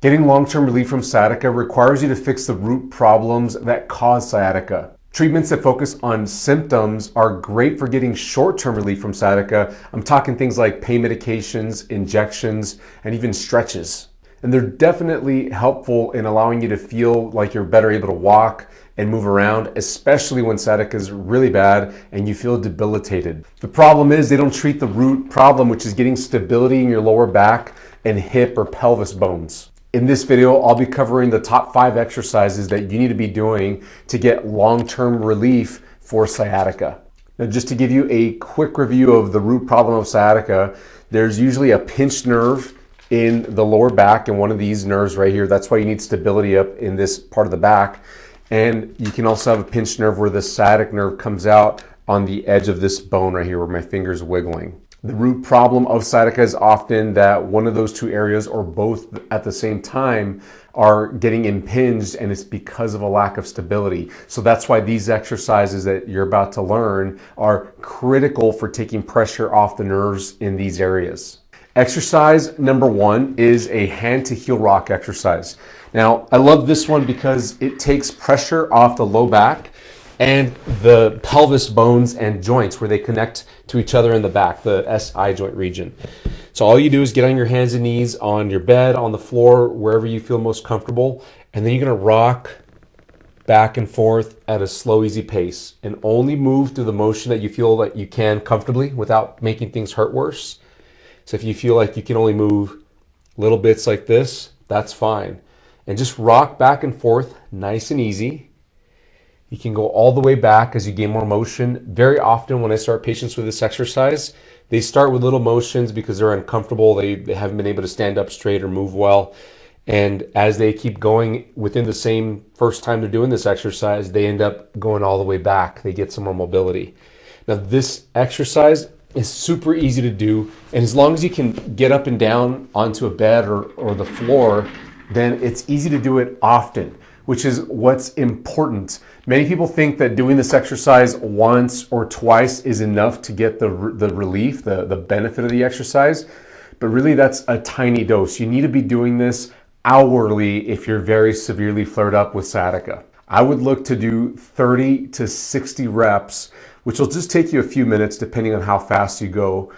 Getting long-term relief from sciatica requires you to fix the root problems that cause sciatica. Treatments that focus on symptoms are great for getting short-term relief from sciatica. I'm talking things like pain medications, injections, and even stretches. And they're definitely helpful in allowing you to feel like you're better able to walk and move around, especially when sciatica is really bad and you feel debilitated. The problem is they don't treat the root problem, which is getting stability in your lower back and hip or pelvis bones. In this video, I'll be covering the top 5 exercises that you need to be doing to get long-term relief for sciatica. Now, just to give you a quick review of the root problem of sciatica, there's usually a pinched nerve in the lower back and one of these nerves right here. That's why you need stability up in this part of the back. And you can also have a pinched nerve where the sciatic nerve comes out on the edge of this bone right here where my finger's wiggling. The root problem of sciatica is often that one of those two areas or both at the same time are getting impinged, and it's because of a lack of stability. So that's why these exercises that you're about to learn are critical for taking pressure off the nerves in these areas. Exercise number 1 is a hand to heel rock exercise. Now, I love this one because it takes pressure off the low back and the pelvis bones and joints where they connect to each other in the back, the SI joint region. So all you do is get on your hands and knees on your bed, on the floor, wherever you feel most comfortable, and then you're gonna rock back and forth at a slow, easy pace, and only move through the motion that you feel that you can comfortably without making things hurt worse. So if you feel like you can only move little bits like this, that's fine. And just rock back and forth, nice and easy. You can go all the way back as you gain more motion. Very often when I start patients with this exercise, they start with little motions because they're uncomfortable. They haven't been able to stand up straight or move well. And as they keep going within the same first time they're doing this exercise, they end up going all the way back. They get some more mobility. Now this exercise is super easy to do. And as long as you can get up and down onto a bed or the floor, then it's easy to do it often, which is what's important. Many people think that doing this exercise once or twice is enough to get the relief, the benefit of the exercise, but really that's a tiny dose. You need to be doing this hourly if you're very severely flared up with sciatica. I would look to do 30 to 60 reps, which will just take you a few minutes depending on how fast you go.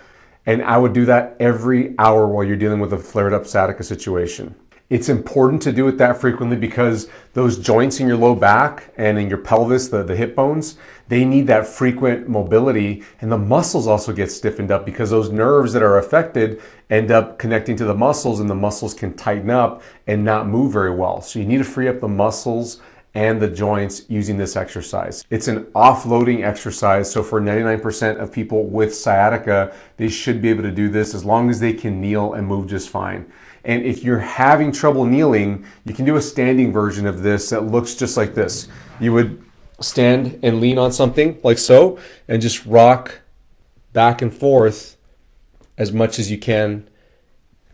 And I would do that every hour while you're dealing with a flared up sciatica situation. It's important to do it that frequently because those joints in your low back and in your pelvis, the hip bones, they need that frequent mobility, and the muscles also get stiffened up because those nerves that are affected end up connecting to the muscles, and the muscles can tighten up and not move very well. So you need to free up the muscles and the joints using this exercise. It's an offloading exercise, so for 99% of people with sciatica, they should be able to do this as long as they can kneel and move just fine. And if you're having trouble kneeling, you can do a standing version of this that looks just like this. You would stand and lean on something like so, and just rock back and forth as much as you can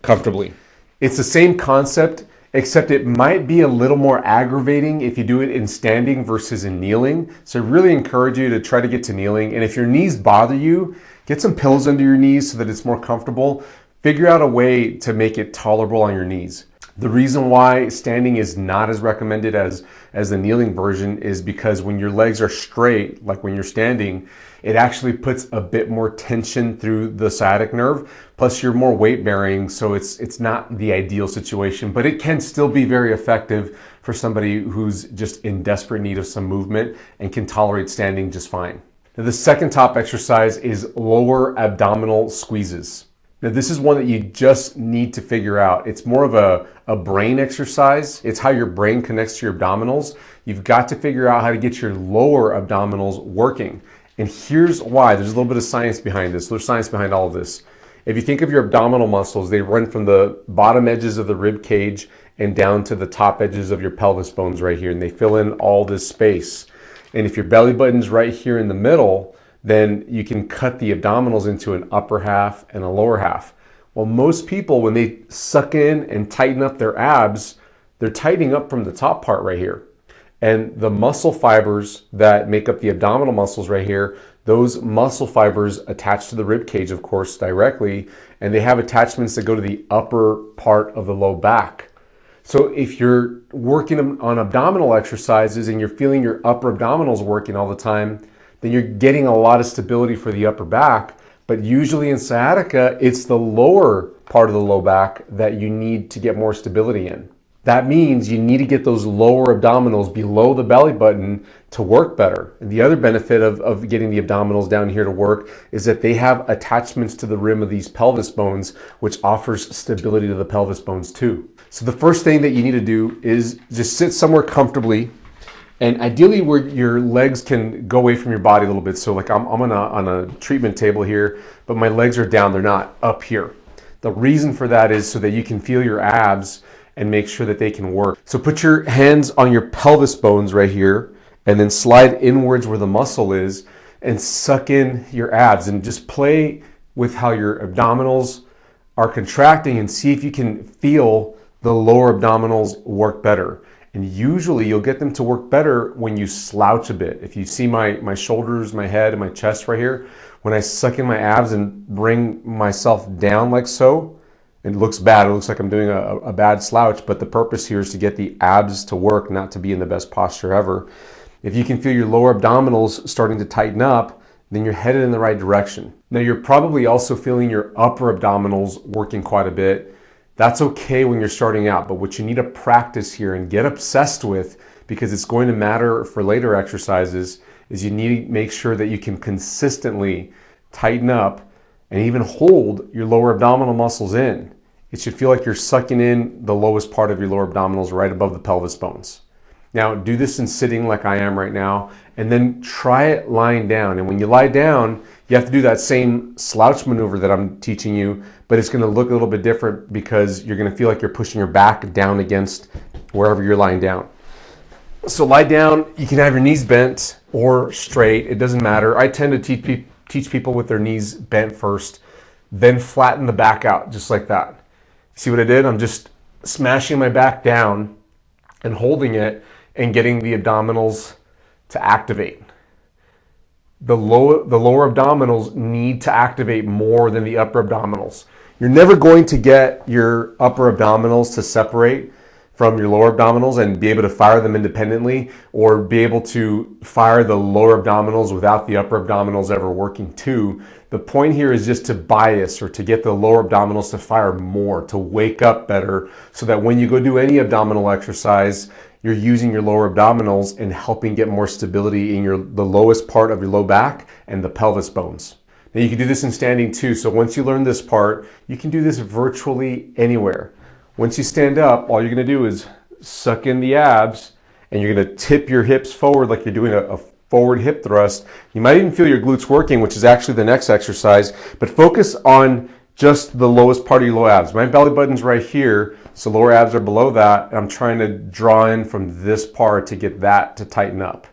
comfortably. It's the same concept, except it might be a little more aggravating if you do it in standing versus in kneeling. So I really encourage you to try to get to kneeling. And if your knees bother you, get some pillows under your knees so that it's more comfortable. Figure out a way to make it tolerable on your knees. The reason why standing is not as recommended as the kneeling version is because when your legs are straight, like when you're standing, it actually puts a bit more tension through the sciatic nerve. Plus you're more weight bearing, so it's not the ideal situation, but it can still be very effective for somebody who's just in desperate need of some movement and can tolerate standing just fine. Now, the second top exercise is lower abdominal squeezes. Now, this is one that you just need to figure out. It's more of a brain exercise. It's how your brain connects to your abdominals. You've got to figure out how to get your lower abdominals working. And here's why. There's a little bit of science behind this. There's science behind all of this. If you think of your abdominal muscles, they run from the bottom edges of the rib cage and down to the top edges of your pelvis bones right here, and they fill in all this space. And if your belly button's right here in the middle, then you can cut the abdominals into an upper half and a lower half. Well, most people, when they suck in and tighten up their abs, they're tightening up from the top part right here. And the muscle fibers that make up the abdominal muscles right here, those muscle fibers attach to the rib cage, of course, directly, and they have attachments that go to the upper part of the low back. So if you're working on abdominal exercises and you're feeling your upper abdominals working all the time, then you're getting a lot of stability for the upper back. But usually in sciatica, it's the lower part of the low back that you need to get more stability in. That means you need to get those lower abdominals below the belly button to work better. And the other benefit of getting the abdominals down here to work is that they have attachments to the rim of these pelvis bones, which offers stability to the pelvis bones too. So the first thing that you need to do is just sit somewhere comfortably, and ideally where your legs can go away from your body a little bit. So like I'm on a treatment table here, but my legs are down, they're not up here. The reason for that is so that you can feel your abs and make sure that they can work. So put your hands on your pelvis bones right here, and then slide inwards where the muscle is and suck in your abs, and just play with how your abdominals are contracting and see if you can feel the lower abdominals work better. And usually you'll get them to work better when you slouch a bit. If you see my shoulders, my head, and my chest right here, when I suck in my abs and bring myself down like so, it looks bad. It looks like I'm doing a bad slouch, but the purpose here is to get the abs to work, not to be in the best posture ever. If you can feel your lower abdominals starting to tighten up, then you're headed in the right direction. Now you're probably also feeling your upper abdominals working quite a bit. That's okay when you're starting out, but what you need to practice here and get obsessed with, because it's going to matter for later exercises, is you need to make sure that you can consistently tighten up and even hold your lower abdominal muscles in. It should feel like you're sucking in the lowest part of your lower abdominals right above the pelvis bones. Now do this in sitting like I am right now, and then try it lying down. And when you lie down, you have to do that same slouch maneuver that I'm teaching you, but it's gonna look a little bit different because you're gonna feel like you're pushing your back down against wherever you're lying down. So lie down, you can have your knees bent or straight, it doesn't matter. I tend to teach people with their knees bent first, then flatten the back out just like that. See what I did? I'm just smashing my back down and holding it and getting the abdominals to activate. The lower abdominals need to activate more than the upper abdominals. You're never going to get your upper abdominals to separate from your lower abdominals and be able to fire them independently, or be able to fire the lower abdominals without the upper abdominals ever working too. The point here is just to bias, or to get the lower abdominals to fire more, to wake up better, so that when you go do any abdominal exercise, you're using your lower abdominals and helping get more stability in the lowest part of your low back and the pelvis bones. Now you can do this in standing too. So once you learn this part, you can do this virtually anywhere. Once you stand up, all you're gonna do is suck in the abs, and you're gonna tip your hips forward like you're doing a forward hip thrust. You might even feel your glutes working, which is actually the next exercise, but focus on just the lowest part of your low abs. My belly button's right here, so lower abs are below that, and I'm trying to draw in from this part to get that to tighten up.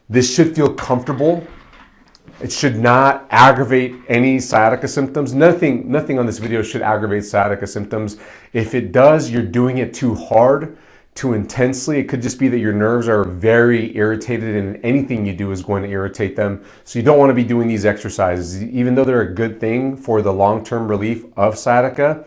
This should feel comfortable. It should not aggravate any sciatica symptoms. Nothing on this video should aggravate sciatica symptoms. If it does, you're doing it too hard, too intensely. It could just be that your nerves are very irritated, and anything you do is going to irritate them. So you don't want to be doing these exercises. Even though they're a good thing for the long-term relief of sciatica,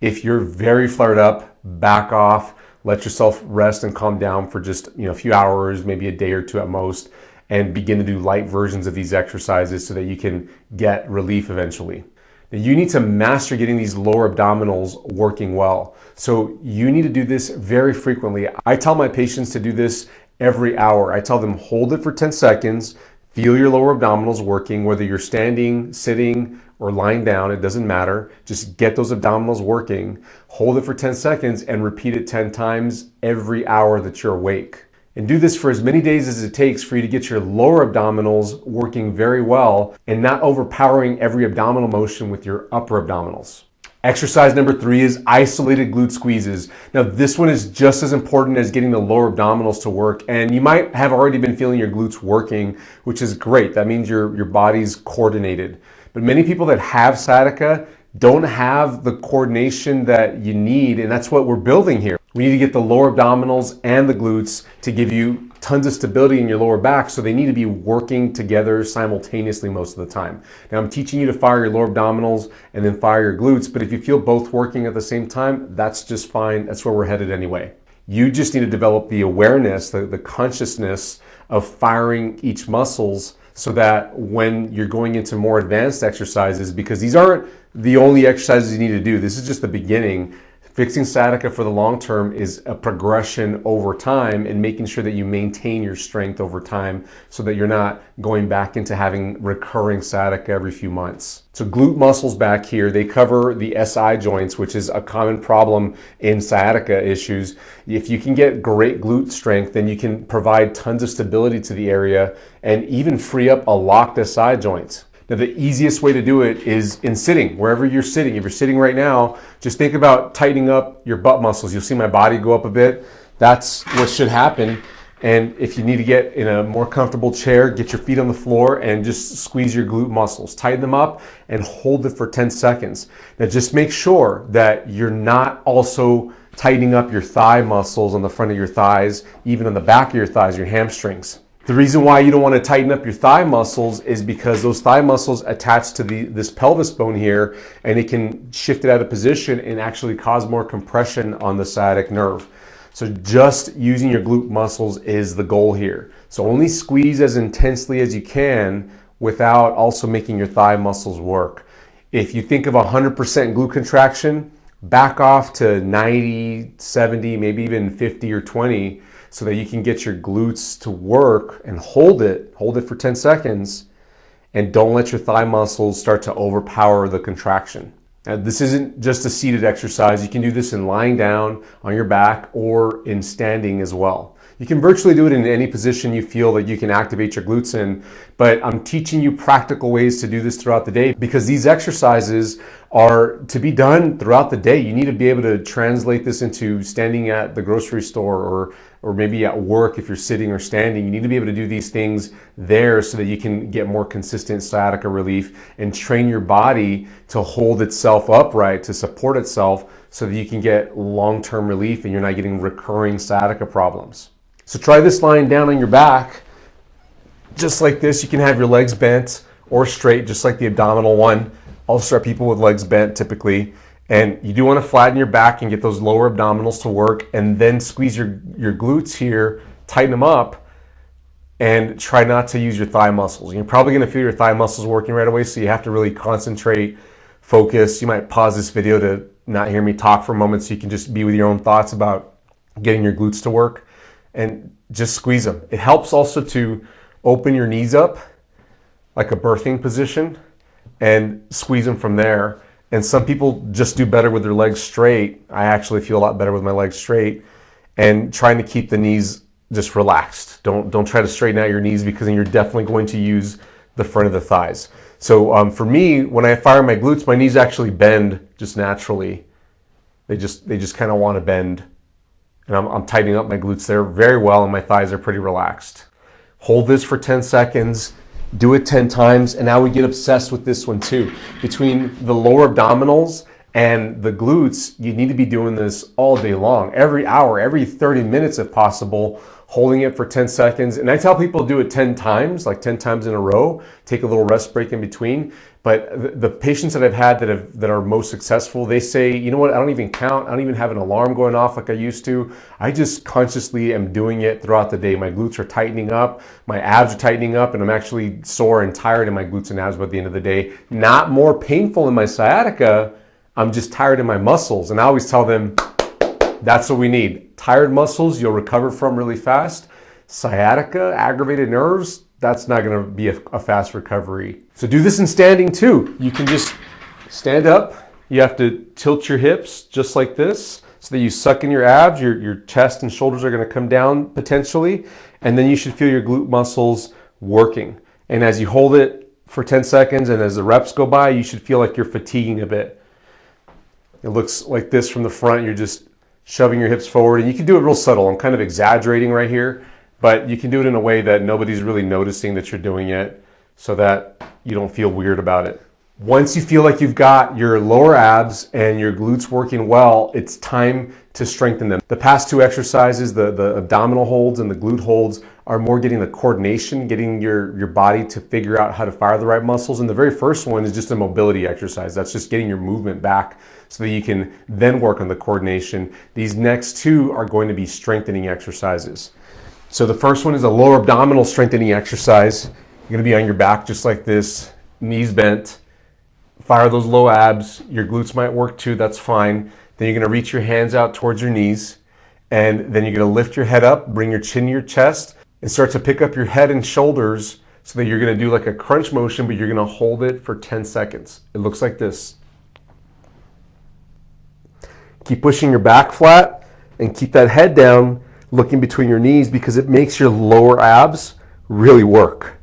if you're very flared up, back off, let yourself rest and calm down for just a few hours, maybe a day or two at most, and begin to do light versions of these exercises so that you can get relief eventually. Now, you need to master getting these lower abdominals working well. So you need to do this very frequently. I tell my patients to do this every hour. I tell them hold it for 10 seconds, feel your lower abdominals working, whether you're standing, sitting, or lying down, it doesn't matter. Just get those abdominals working, hold it for 10 seconds, and repeat it 10 times every hour that you're awake. And do this for as many days as it takes for you to get your lower abdominals working very well and not overpowering every abdominal motion with your upper abdominals. Exercise number 3 is isolated glute squeezes. Now this one is just as important as getting the lower abdominals to work, and you might have already been feeling your glutes working, which is great. That means your body's coordinated. But many people that have sciatica don't have the coordination that you need, and that's what we're building here. We need to get the lower abdominals and the glutes to give you tons of stability in your lower back, so they need to be working together simultaneously most of the time. Now I'm teaching you to fire your lower abdominals and then fire your glutes, but if you feel both working at the same time, that's just fine. That's where we're headed anyway. You just need to develop the awareness, the consciousness of firing each muscles, so that when you're going into more advanced exercises, because these aren't the only exercises you need to do, this is just the beginning. Fixing sciatica for the long term is a progression over time and making sure that you maintain your strength over time so that you're not going back into having recurring sciatica every few months. So glute muscles back here, they cover the SI joints, which is a common problem in sciatica issues. If you can get great glute strength, then you can provide tons of stability to the area and even free up a locked SI joint. Now, the easiest way to do it is in sitting, wherever you're sitting. If you're sitting right now, just think about tightening up your butt muscles. You'll see my body go up a bit. That's what should happen. And if you need to get in a more comfortable chair, get your feet on the floor and just squeeze your glute muscles. Tighten them up and hold it for 10 seconds. Now, just make sure that you're not also tightening up your thigh muscles on the front of your thighs, even on the back of your thighs, your hamstrings. The reason why you don't want to tighten up your thigh muscles is because those thigh muscles attach to this pelvis bone here, and it can shift it out of position and actually cause more compression on the sciatic nerve. So just using your glute muscles is the goal here. So only squeeze as intensely as you can without also making your thigh muscles work. If you think of 100% glute contraction, back off to 90, 70, maybe even 50 or 20, so that you can get your glutes to work and hold it for 10 seconds, and don't let your thigh muscles start to overpower the contraction. Now, this isn't just a seated exercise. You can do this in lying down on your back or in standing as well. You can virtually do it in any position you feel that you can activate your glutes in, but I'm teaching you practical ways to do this throughout the day, because these exercises are to be done throughout the day. You need to be able to translate this into standing at the grocery store or maybe at work if you're sitting or standing. You need to be able to do these things there so that you can get more consistent sciatica relief and train your body to hold itself upright, to support itself, so that you can get long-term relief and you're not getting recurring sciatica problems. So try this lying down on your back, just like this. You can have your legs bent or straight, just like the abdominal one. I'll start people with legs bent typically. And you do want to flatten your back and get those lower abdominals to work, and then squeeze your glutes here, tighten them up, and try not to use your thigh muscles. You're probably going to feel your thigh muscles working right away, so you have to really concentrate, focus. You might pause this video to not hear me talk for a moment so you can just be with your own thoughts about getting your glutes to work, and just squeeze them. It helps also to open your knees up like a birthing position and squeeze them from there. And some people just do better with their legs straight. I actually feel a lot better with my legs straight, and trying to keep the knees just relaxed. Don't try to straighten out your knees, because then you're definitely going to use the front of the thighs. So for me, when I fire my glutes, my knees actually bend just naturally. They just kind of want to bend. And I'm tightening up my glutes there very well, and my thighs are pretty relaxed. Hold this for 10 seconds. Do it 10 times, and now we get obsessed with this one too. Between the lower abdominals and the glutes, you need to be doing this all day long, every hour, every 30 minutes if possible, holding it for 10 seconds. And I tell people to do it 10 times, like 10 times in a row, take a little rest break in between. But the patients that I've had that are most successful, they say, you know what, I don't even count. I don't even have an alarm going off like I used to. I just consciously am doing it throughout the day. My glutes are tightening up, my abs are tightening up, and I'm actually sore and tired in my glutes and abs by the end of the day. Not more painful in my sciatica, I'm just tired in my muscles. And I always tell them, that's what we need. Tired muscles, you'll recover from really fast. Sciatica, aggravated nerves, that's not going to be a fast recovery. So do this in standing too. You can just stand up. You have to tilt your hips just like this so that you suck in your abs. Your chest and shoulders are going to come down potentially. And then you should feel your glute muscles working. And as you hold it for 10 seconds and as the reps go by, you should feel like you're fatiguing a bit. It looks like this from the front. You're just shoving your hips forward. And you can do it real subtle. I'm kind of exaggerating right here. But you can do it in a way that nobody's really noticing that you're doing it, so that you don't feel weird about it. Once you feel like you've got your lower abs and your glutes working well, it's time to strengthen them. The past two exercises, the abdominal holds and the glute holds, are more getting the coordination, getting your body to figure out how to fire the right muscles. And the very first one is just a mobility exercise. That's just getting your movement back so that you can then work on the coordination. These next two are going to be strengthening exercises. So the first one is a lower abdominal strengthening exercise. You're going to be on your back just like this, knees bent. Fire those low abs. Your glutes might work too, that's fine. Then you're gonna reach your hands out towards your knees, and then you're gonna lift your head up, bring your chin to your chest, and start to pick up your head and shoulders so that you're gonna do like a crunch motion, but you're gonna hold it for 10 seconds. It looks like this. Keep pushing your back flat and keep that head down, looking between your knees, because it makes your lower abs really work.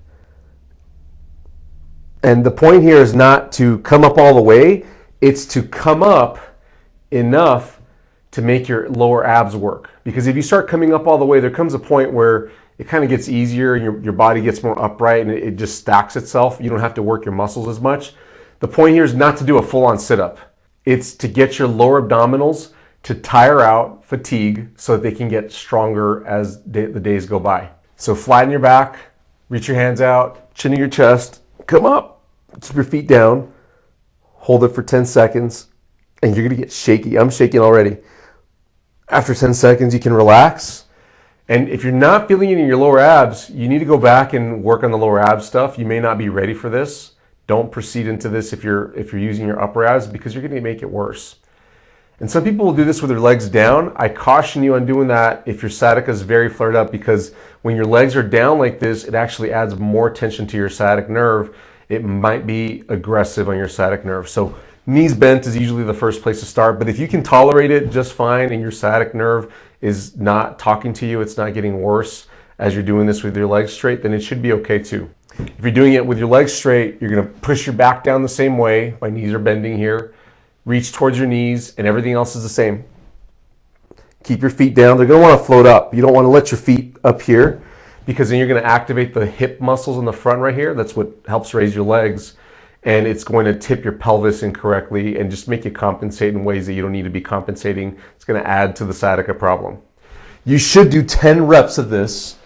And the point here is not to come up all the way, it's to come up enough to make your lower abs work. Because if you start coming up all the way, there comes a point where it kind of gets easier and your body gets more upright and it just stacks itself. You don't have to work your muscles as much. The point here is not to do a full-on sit-up. It's to get your lower abdominals to tire out, fatigue, so that they can get stronger as the days go by. So flatten your back, reach your hands out, chin to your chest, come up. Keep your feet down, hold it for 10 seconds, and you're gonna get shaky. I'm shaking already. After 10 seconds, you can relax. And if you're not feeling it in your lower abs, you need to go back and work on the lower abs stuff. You may not be ready for this. Don't proceed into this if you're using your upper abs, because you're gonna make it worse. And some people will do this with their legs down. I caution you on doing that if your sciatica is very flared up, because when your legs are down like this, it actually adds more tension to your sciatic nerve. It might be aggressive on your sciatic nerve. So knees bent is usually the first place to start, but if you can tolerate it just fine and your sciatic nerve is not talking to you, it's not getting worse as you're doing this with your legs straight, then it should be okay too. If you're doing it with your legs straight, you're gonna push your back down the same way. My knees are bending here. Reach towards your knees, and everything else is the same. Keep your feet down. They're gonna wanna float up. You don't wanna let your feet up here, because then you're going to activate the hip muscles in the front right here. That's what helps raise your legs, and it's going to tip your pelvis incorrectly and just make you compensate in ways that you don't need to be compensating. It's going to add to the sciatica problem. You should do 10 reps of this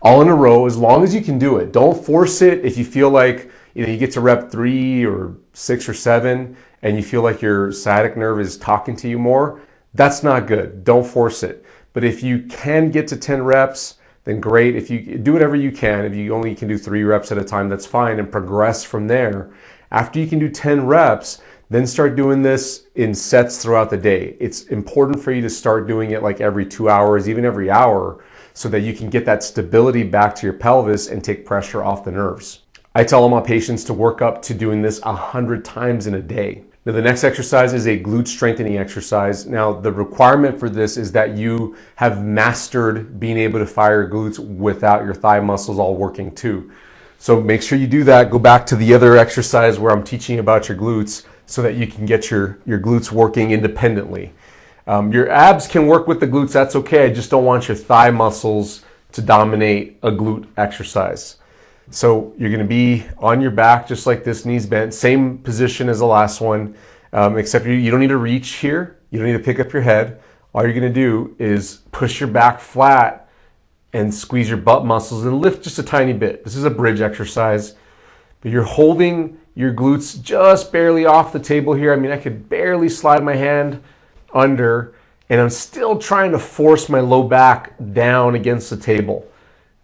all in a row, as long as you can do it. Don't force it. If you feel like you get to rep 3 or 6 or 7 and you feel like your sciatic nerve is talking to you more, that's not good. Don't force it. But if you can get to 10 reps, then great. If you do whatever you can, if you only can do 3 reps at a time, that's fine, and progress from there. After you can do 10 reps, then start doing this in sets throughout the day. It's important for you to start doing it like every 2 hours, even every hour, so that you can get that stability back to your pelvis and take pressure off the nerves. I tell all my patients to work up to doing this 100 times in a day. Now, the next exercise is a glute strengthening exercise. Now, the requirement for this is that you have mastered being able to fire your glutes without your thigh muscles all working too. So make sure you do that. Go back to the other exercise where I'm teaching about your glutes so that you can get your glutes working independently. Your abs can work with the glutes, that's okay. I just don't want your thigh muscles to dominate a glute exercise. So you're going to be on your back just like this, knees bent, same position as the last one, except you don't need to reach here. You don't need to pick up your head. All you're going to do is push your back flat and squeeze your butt muscles and lift just a tiny bit. This is a bridge exercise, but you're holding your glutes just barely off the table here. I mean, I could barely slide my hand under, and I'm still trying to force my low back down against the table.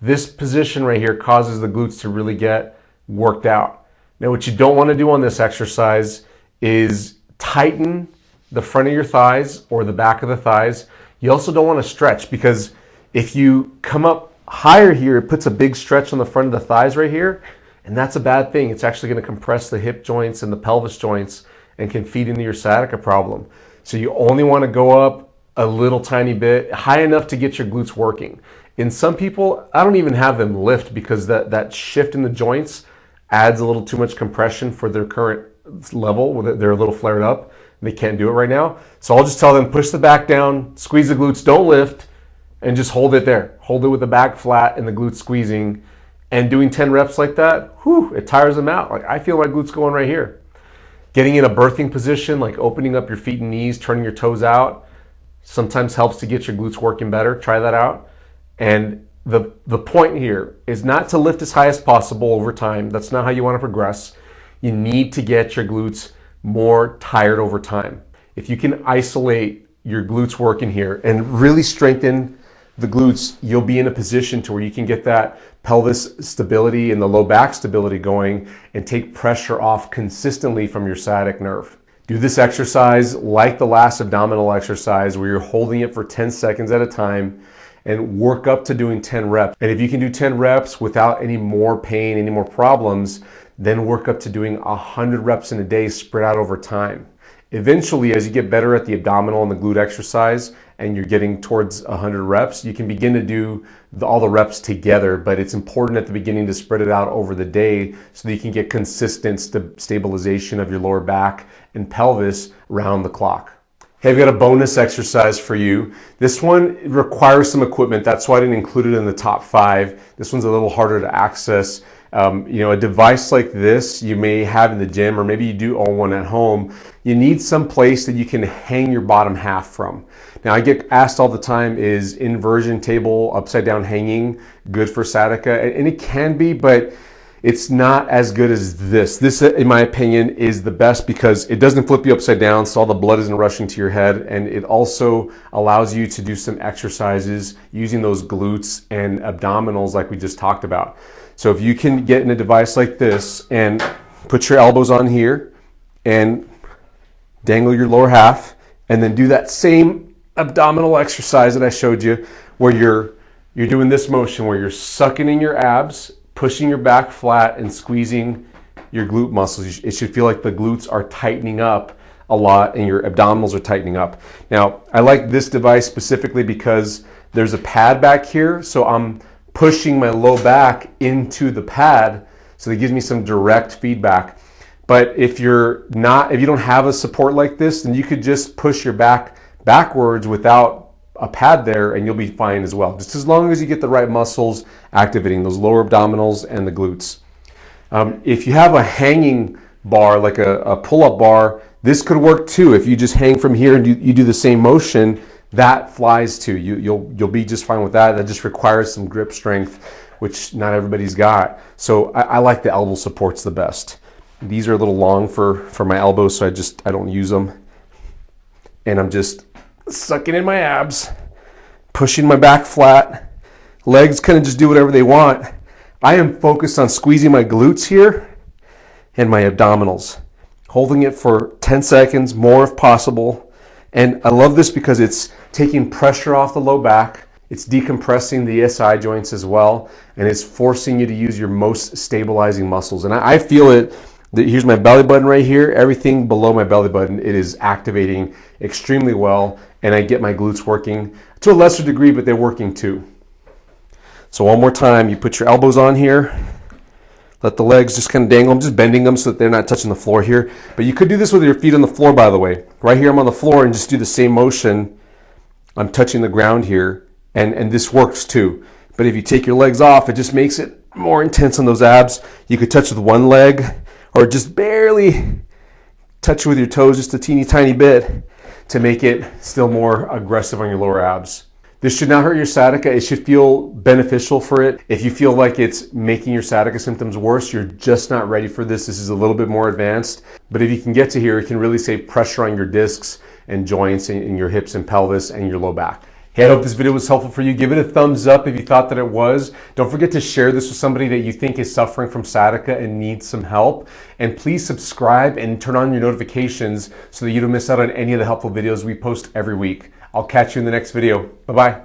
This position right here causes the glutes to really get worked out. Now, what you don't want to do on this exercise is tighten the front of your thighs or the back of the thighs. You also don't want to stretch, because if you come up higher here, it puts a big stretch on the front of the thighs right here, and that's a bad thing. It's actually going to compress the hip joints and the pelvis joints and can feed into your sciatica problem. So you only want to go up a little tiny bit, high enough to get your glutes working. In some people, I don't even have them lift, because that shift in the joints adds a little too much compression for their current level. They're a little flared up. They can't do it right now. So I'll just tell them, push the back down, squeeze the glutes, don't lift, and just hold it there. Hold it with the back flat and the glutes squeezing. And doing 10 reps like that, whew, it tires them out. Like, I feel my glutes going right here. Getting in a birthing position, like opening up your feet and knees, turning your toes out, sometimes helps to get your glutes working better. Try that out. And the point here is not to lift as high as possible over time. That's not how you want to progress. You need to get your glutes more tired over time. If you can isolate your glutes working here and really strengthen the glutes, you'll be in a position to where you can get that pelvis stability and the low back stability going and take pressure off consistently from your sciatic nerve. Do this exercise like the last abdominal exercise where you're holding it for 10 seconds at a time and work up to doing 10 reps. And if you can do 10 reps without any more pain, any more problems, then work up to doing 100 reps in a day spread out over time. Eventually, as you get better at the abdominal and the glute exercise and you're getting towards 100 reps, you can begin to do all the reps together, but it's important at the beginning to spread it out over the day so that you can get consistent stabilization of your lower back and pelvis around the clock. Hey, I've got a bonus exercise for you. This one requires some equipment. That's why I didn't include it in the top 5. This one's a little harder to access. A device like this you may have in the gym, or maybe you do own one at home. You need some place that you can hang your bottom half from. Now, I get asked all the time, is inversion table upside down hanging good for sciatica? And it can be, but it's not as good as this. This, in my opinion, is the best because it doesn't flip you upside down, so all the blood isn't rushing to your head, and it also allows you to do some exercises using those glutes and abdominals like we just talked about. So if you can get in a device like this and put your elbows on here and dangle your lower half, and then do that same abdominal exercise that I showed you where you're doing this motion where you're sucking in your abs, pushing your back flat and squeezing your glute muscles. It should feel like the glutes are tightening up a lot and your abdominals are tightening up. Now, I like this device specifically because there's a pad back here, so I'm pushing my low back into the pad, so that gives me some direct feedback. But if you don't have a support like this, then you could just push your back backwards without a pad there and you'll be fine as well. Just as long as you get the right muscles activating those lower abdominals and the glutes. If you have a hanging bar, like a pull-up bar, this could work too. If you just hang from here and you do the same motion, that flies too. You'll be just fine with that. That just requires some grip strength, which not everybody's got. So I like the elbow supports the best. These are a little long for my elbows, so I don't use them. And I'm just sucking in my abs, pushing my back flat. Legs kind of just do whatever they want. I am focused on squeezing my glutes here and my abdominals, holding it for 10 seconds, more if possible. And I love this because it's taking pressure off the low back. It's decompressing the SI joints as well, and it's forcing you to use your most stabilizing muscles. And I feel it. Here's my belly button right here. Everything below my belly button, it is activating extremely well, and I get my glutes working to a lesser degree, but they're working too. So one more time, you put your elbows on here, let the legs just kind of dangle. I'm just bending them so that they're not touching the floor here. But you could do this with your feet on the floor, by the way. Right here, I'm on the floor and just do the same motion. I'm touching the ground here, and this works too. But if you take your legs off, it just makes it more intense on those abs. You could touch with one leg, or just barely touch with your toes just a teeny tiny bit to make it still more aggressive on your lower abs. This should not hurt your sciatica. It should feel beneficial for it. If you feel like it's making your sciatica symptoms worse, you're just not ready for this. This is a little bit more advanced. But if you can get to here, it can really save pressure on your discs and joints in your hips and pelvis and your low back. Hey, I hope this video was helpful for you. Give it a thumbs up if you thought that it was. Don't forget to share this with somebody that you think is suffering from sciatica and needs some help. And please subscribe and turn on your notifications so that you don't miss out on any of the helpful videos we post every week. I'll catch you in the next video. Bye-bye.